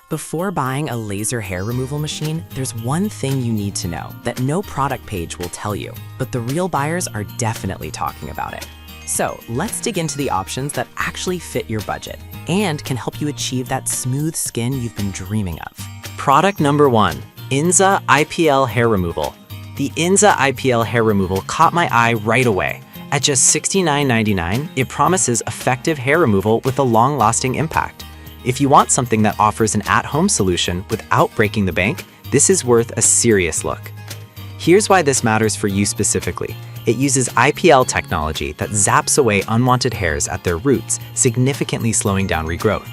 Before buying a laser hair removal machine, there's one thing you need to know that no product page will tell you, but the real buyers are definitely talking about it. So let's dig into the options that actually fit your budget and can help you achieve that smooth skin you've been dreaming of. Product number 1, Inza IPL Hair Removal. The Inza IPL Hair Removal caught my eye right away. At just $69.99, it promises effective hair removal with a long-lasting impact. If you want something that offers an at-home solution without breaking the bank, this is worth a serious look. Here's why this matters for you specifically. It uses IPL technology that zaps away unwanted hairs at their roots, significantly slowing down regrowth.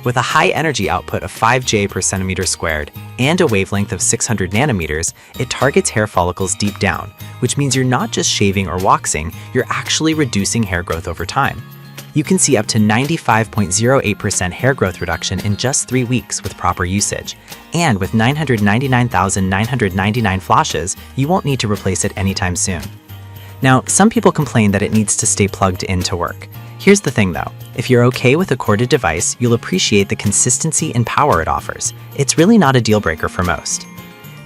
With a high energy output of 5J per centimeter squared and a wavelength of 600 nanometers, it targets hair follicles deep down, which means you're not just shaving or waxing, you're actually reducing hair growth over time. You can see up to 95.08% hair growth reduction in just 3 weeks with proper usage. And with 999,999 flashes, you won't need to replace it anytime soon. Now, some people complain that it needs to stay plugged in to work. Here's the thing though, if you're okay with a corded device, you'll appreciate the consistency and power it offers. It's really not a deal breaker for most.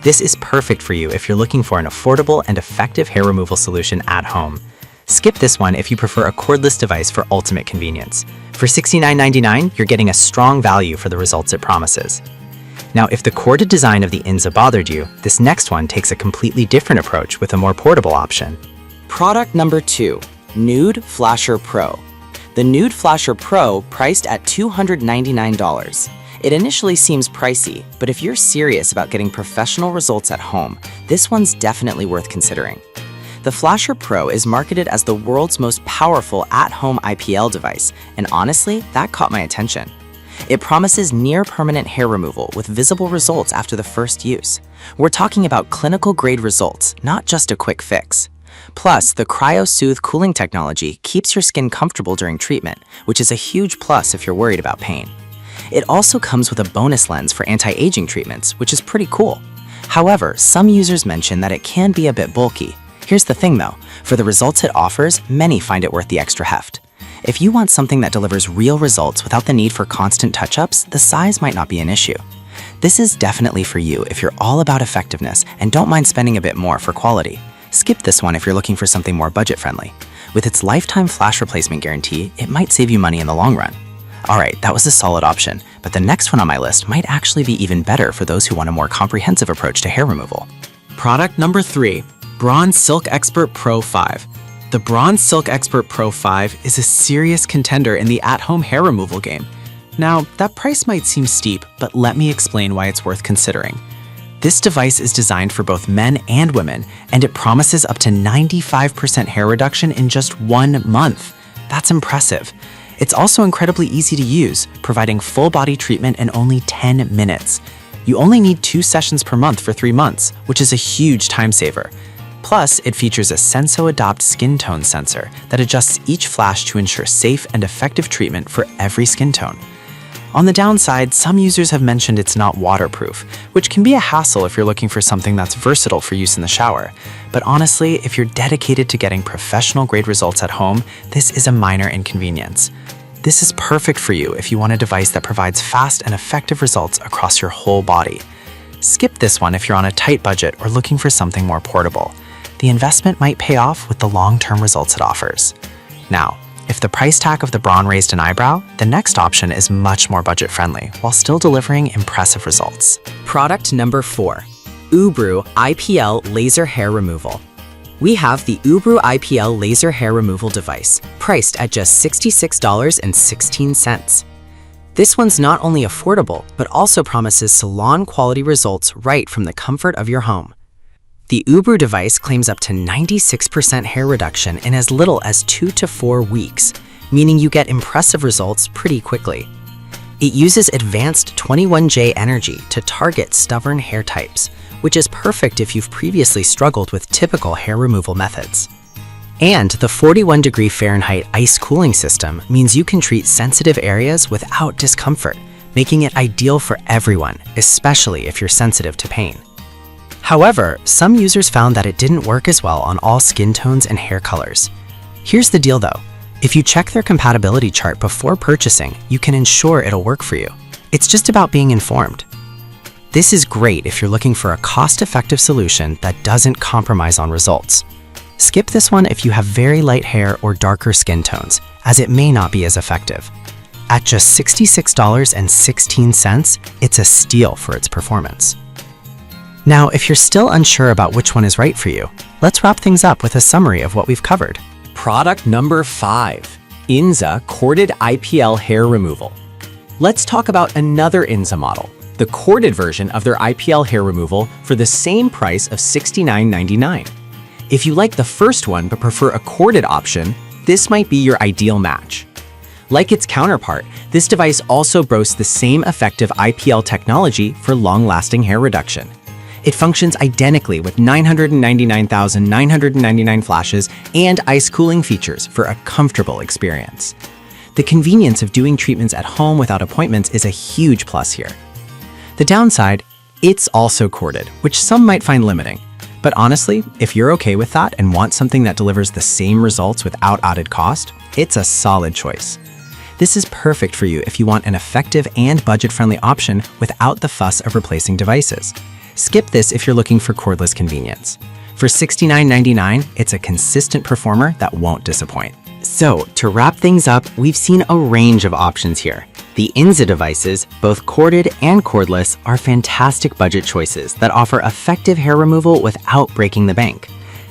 This is perfect for you if you're looking for an affordable and effective hair removal solution at home. Skip this one if you prefer a cordless device for ultimate convenience. For $69.99, you're getting a strong value for the results it promises. Now, if the corded design of the Inza bothered you, this next one takes a completely different approach with a more portable option. Product number 2, Nude Flasher Pro. The Nude Flasher Pro priced at $299. It initially seems pricey, but if you're serious about getting professional results at home, this one's definitely worth considering. The Flasher Pro is marketed as the world's most powerful at-home IPL device, and honestly, that caught my attention. It promises near-permanent hair removal with visible results after the first use. We're talking about clinical-grade results, not just a quick fix. Plus, the Cryo-Soothe cooling technology keeps your skin comfortable during treatment, which is a huge plus if you're worried about pain. It also comes with a bonus lens for anti-aging treatments, which is pretty cool. However, some users mention that it can be a bit bulky. Here's the thing though, for the results it offers, many find it worth the extra heft. If you want something that delivers real results without the need for constant touch-ups, the size might not be an issue. This is definitely for you if you're all about effectiveness and don't mind spending a bit more for quality. Skip this one if you're looking for something more budget-friendly. With its lifetime flash replacement guarantee, it might save you money in the long run. Alright, that was a solid option, but the next one on my list might actually be even better for those who want a more comprehensive approach to hair removal. Product number 3. Braun Silk Expert Pro 5. The Braun Silk Expert Pro 5 is a serious contender in the at-home hair removal game. Now, that price might seem steep, but let me explain why it's worth considering. This device is designed for both men and women, and it promises up to 95% hair reduction in just 1 month. That's impressive. It's also incredibly easy to use, providing full-body treatment in only 10 minutes. You only need 2 sessions per month for 3 months, which is a huge time saver. Plus, it features a SensoAdopt skin tone sensor that adjusts each flash to ensure safe and effective treatment for every skin tone. On the downside, some users have mentioned it's not waterproof, which can be a hassle if you're looking for something that's versatile for use in the shower. But honestly, if you're dedicated to getting professional-grade results at home, this is a minor inconvenience. This is perfect for you if you want a device that provides fast and effective results across your whole body. Skip this one if you're on a tight budget or looking for something more portable. The investment might pay off with the long-term results it offers. Now, if the price tag of the Braun raised an eyebrow, the next option is much more budget-friendly while still delivering impressive results. Product number 4, Ubru IPL Laser Hair Removal. We have the Ubru IPL Laser Hair Removal device, priced at just $66.16. This one's not only affordable, but also promises salon-quality results right from the comfort of your home. The Ubru device claims up to 96% hair reduction in as little as 2 to 4 weeks, meaning you get impressive results pretty quickly. It uses advanced 21J energy to target stubborn hair types, which is perfect if you've previously struggled with typical hair removal methods. And the 41-degree Fahrenheit ice cooling system means you can treat sensitive areas without discomfort, making it ideal for everyone, especially if you're sensitive to pain. However, some users found that it didn't work as well on all skin tones and hair colors. Here's the deal though, if you check their compatibility chart before purchasing, you can ensure it'll work for you. It's just about being informed. This is great if you're looking for a cost-effective solution that doesn't compromise on results. Skip this one if you have very light hair or darker skin tones, as it may not be as effective. At just $66.16, it's a steal for its performance. Now, if you're still unsure about which one is right for you, let's wrap things up with a summary of what we've covered. Product number 5, Inza Corded IPL Hair Removal. Let's talk about another Inza model, the corded version of their IPL hair removal for the same price of $69.99. If you like the first one but prefer a corded option, this might be your ideal match. Like its counterpart, this device also boasts the same effective IPL technology for long-lasting hair reduction. It functions identically with 999,999 flashes and ice cooling features for a comfortable experience. The convenience of doing treatments at home without appointments is a huge plus here. The downside, it's also corded, which some might find limiting. But honestly, if you're okay with that and want something that delivers the same results without added cost, it's a solid choice. This is perfect for you if you want an effective and budget-friendly option without the fuss of replacing devices. Skip this if you're looking for cordless convenience. For $69.99, it's a consistent performer that won't disappoint. So, to wrap things up, we've seen a range of options here. The Inza devices, both corded and cordless, are fantastic budget choices that offer effective hair removal without breaking the bank.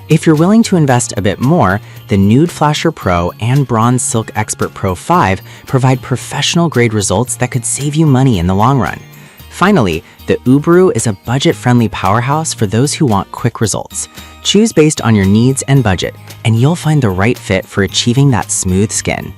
If you're willing to invest a bit more, the Nude Flasher Pro and Bronze Silk Expert Pro 5 provide professional-grade results that could save you money in the long run. Finally, the Uberu is a budget-friendly powerhouse for those who want quick results. Choose based on your needs and budget, and you'll find the right fit for achieving that smooth skin.